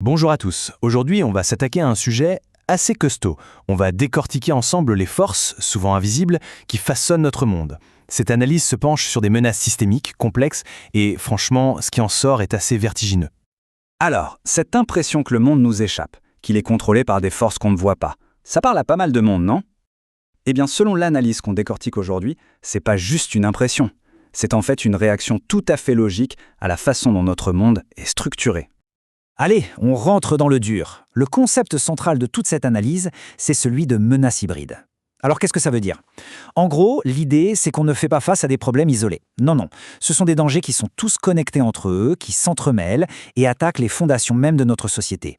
Bonjour à tous. Aujourd'hui, on va s'attaquer à un sujet assez costaud. On va décortiquer ensemble les forces, souvent invisibles, qui façonnent notre monde. Cette analyse se penche sur des menaces systémiques, complexes, et franchement, ce qui en sort est assez vertigineux. Alors, cette impression que le monde nous échappe, qu'il est contrôlé par des forces qu'on ne voit pas, ça parle à pas mal de monde, non? Eh bien, selon l'analyse qu'on décortique aujourd'hui, c'est pas juste une impression. C'est en fait une réaction tout à fait logique à la façon dont notre monde est structuré. Allez, on rentre dans le dur. Le concept central de toute cette analyse, c'est celui de menace hybride. Alors qu'est-ce que ça veut dire? En gros, l'idée, c'est qu'on ne fait pas face à des problèmes isolés. Non. Ce sont des dangers qui sont tous connectés entre eux, qui s'entremêlent et attaquent les fondations même de notre société.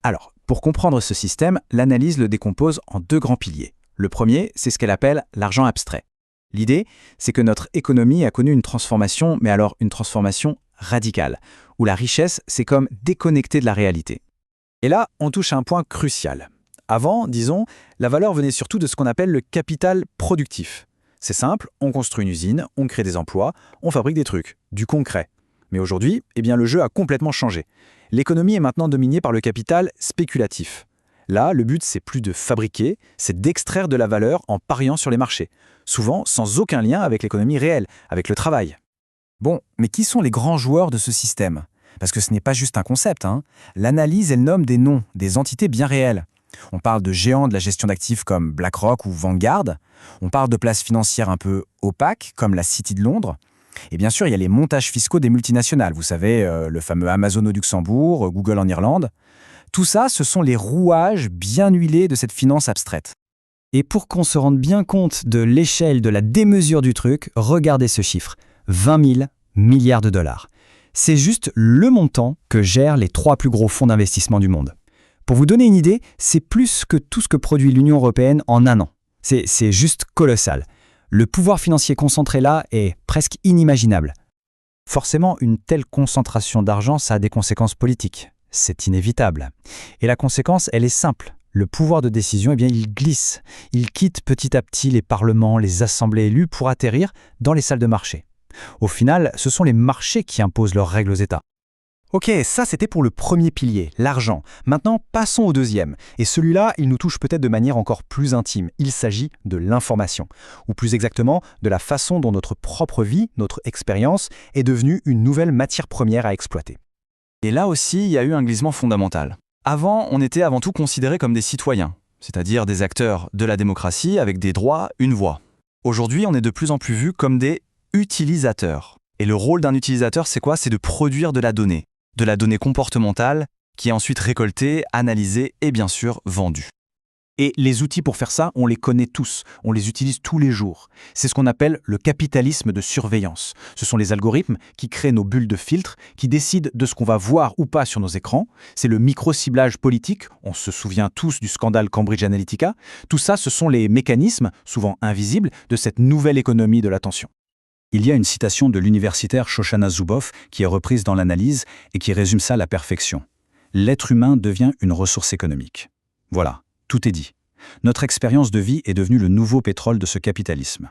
Alors, pour comprendre ce système, l'analyse le décompose en deux grands piliers. Le premier, c'est ce qu'elle appelle l'argent abstrait. L'idée, c'est que notre économie a connu une transformation, mais alors une transformation radicale, où la richesse, c'est comme déconnecté de la réalité. Et là, on touche à un point crucial. Avant, disons, la valeur venait surtout de ce qu'on appelle le capital productif. C'est simple, on construit une usine, on crée des emplois, on fabrique des trucs, du concret. Mais aujourd'hui, le jeu a complètement changé. L'économie est maintenant dominée par le capital spéculatif. Là, le but, c'est plus de fabriquer, c'est d'extraire de la valeur en pariant sur les marchés, souvent sans aucun lien avec l'économie réelle, avec le travail. Bon, mais qui sont les grands joueurs de ce système? Parce que ce n'est pas juste un concept. L'analyse, elle nomme des noms, des entités bien réelles. On parle de géants de la gestion d'actifs comme BlackRock ou Vanguard. On parle de places financières un peu opaques comme la City de Londres. Et bien sûr, il y a les montages fiscaux des multinationales. Vous savez, le fameux Amazon au Luxembourg, Google en Irlande. Tout ça, ce sont les rouages bien huilés de cette finance abstraite. Et pour qu'on se rende bien compte de l'échelle, de la démesure du truc, regardez ce chiffre. 20 000 milliards de dollars. C'est juste le montant que gèrent les 3 plus gros fonds d'investissement du monde. Pour vous donner une idée, c'est plus que tout ce que produit l'Union européenne en un an. C'est juste colossal. Le pouvoir financier concentré là est presque inimaginable. Forcément, une telle concentration d'argent, ça a des conséquences politiques. C'est inévitable. Et la conséquence, elle est simple. Le pouvoir de décision, il glisse. Il quitte petit à petit les parlements, les assemblées élues pour atterrir dans les salles de marché. Au final, ce sont les marchés qui imposent leurs règles aux États. Ok, ça c'était pour le premier pilier, l'argent. Maintenant, passons au deuxième. Et celui-là, il nous touche peut-être de manière encore plus intime. Il s'agit de l'information. Ou plus exactement, de la façon dont notre propre vie, notre expérience, est devenue une nouvelle matière première à exploiter. Et là aussi, il y a eu un glissement fondamental. Avant, on était avant tout considérés comme des citoyens, c'est-à-dire des acteurs de la démocratie avec des droits, une voix. Aujourd'hui, on est de plus en plus vus comme des utilisateurs. Et le rôle d'un utilisateur, c'est quoi? C'est de produire de la donnée comportementale qui est ensuite récoltée, analysée et bien sûr vendue. Et les outils pour faire ça, on les connaît tous, on les utilise tous les jours. C'est ce qu'on appelle le capitalisme de surveillance. Ce sont les algorithmes qui créent nos bulles de filtre, qui décident de ce qu'on va voir ou pas sur nos écrans. C'est le micro-ciblage politique, on se souvient tous du scandale Cambridge Analytica. Tout ça, ce sont les mécanismes, souvent invisibles, de cette nouvelle économie de l'attention. Il y a une citation de l'universitaire Shoshana Zuboff qui est reprise dans l'analyse et qui résume ça à la perfection. L'être humain devient une ressource économique. Voilà, tout est dit. Notre expérience de vie est devenue le nouveau pétrole de ce capitalisme.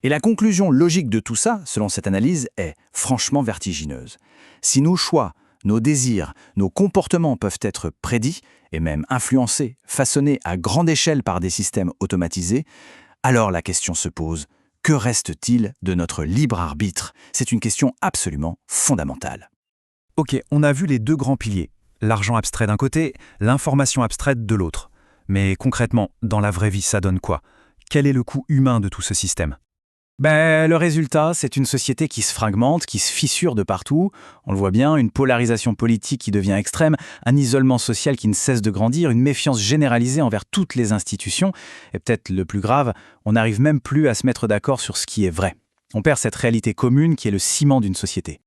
Et la conclusion logique de tout ça, selon cette analyse, est franchement vertigineuse. Si nos choix, nos désirs, nos comportements peuvent être prédits et même influencés, façonnés à grande échelle par des systèmes automatisés, alors la question se pose: que reste-t-il de notre libre arbitre? C'est une question absolument fondamentale. Ok, on a vu les deux grands piliers. L'argent abstrait d'un côté, l'information abstraite de l'autre. Mais concrètement, dans la vraie vie, ça donne quoi? Quel est le coût humain de tout ce système? Le résultat, c'est une société qui se fragmente, qui se fissure de partout. On le voit bien, une polarisation politique qui devient extrême, un isolement social qui ne cesse de grandir, une méfiance généralisée envers toutes les institutions. Et peut-être le plus grave, on n'arrive même plus à se mettre d'accord sur ce qui est vrai. On perd cette réalité commune qui est le ciment d'une société.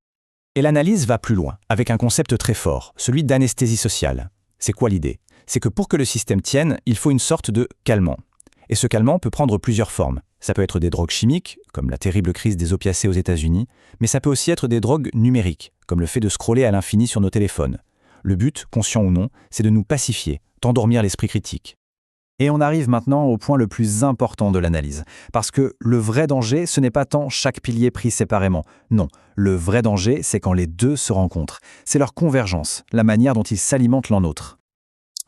Et l'analyse va plus loin, avec un concept très fort, celui d'anesthésie sociale. C'est quoi l'idée? C'est que pour que le système tienne, il faut une sorte de calmant. Et ce calmant peut prendre plusieurs formes. Ça peut être des drogues chimiques, comme la terrible crise des opiacés aux États-Unis, mais ça peut aussi être des drogues numériques, comme le fait de scroller à l'infini sur nos téléphones. Le but, conscient ou non, c'est de nous pacifier, d'endormir l'esprit critique. Et on arrive maintenant au point le plus important de l'analyse. Parce que le vrai danger, ce n'est pas tant chaque pilier pris séparément. Non, le vrai danger, c'est quand les deux se rencontrent. C'est leur convergence, la manière dont ils s'alimentent l'un l'autre.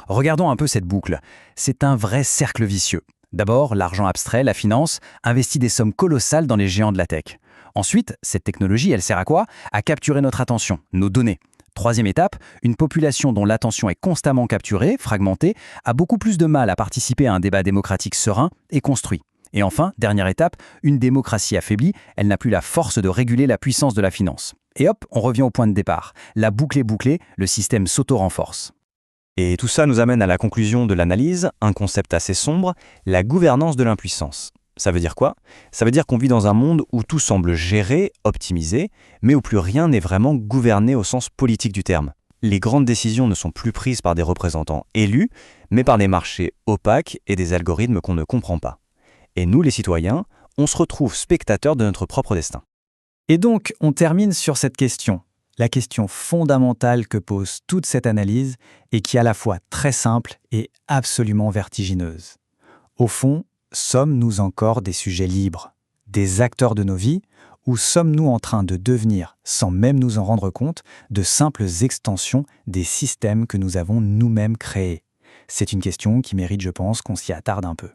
Regardons un peu cette boucle. C'est un vrai cercle vicieux. D'abord, l'argent abstrait, la finance, investit des sommes colossales dans les géants de la tech. Ensuite, cette technologie, elle sert à quoi? À capturer notre attention, nos données. Troisième étape, une population dont l'attention est constamment capturée, fragmentée, a beaucoup plus de mal à participer à un débat démocratique serein et construit. Et enfin, dernière étape, une démocratie affaiblie, elle n'a plus la force de réguler la puissance de la finance. Et hop, on revient au point de départ. La boucle est bouclée, le système s'auto-renforce. Et tout ça nous amène à la conclusion de l'analyse, un concept assez sombre, la gouvernance de l'impuissance. Ça veut dire quoi? Ça veut dire qu'on vit dans un monde où tout semble géré, optimisé, mais où plus rien n'est vraiment gouverné au sens politique du terme. Les grandes décisions ne sont plus prises par des représentants élus, mais par des marchés opaques et des algorithmes qu'on ne comprend pas. Et nous, les citoyens, on se retrouve spectateurs de notre propre destin. Et donc, on termine sur cette question. La question fondamentale que pose toute cette analyse et qui est à la fois très simple et absolument vertigineuse. Au fond, sommes-nous encore des sujets libres, des acteurs de nos vies, ou sommes-nous en train de devenir, sans même nous en rendre compte, de simples extensions des systèmes que nous avons nous-mêmes créés? C'est une question qui mérite, je pense, qu'on s'y attarde un peu.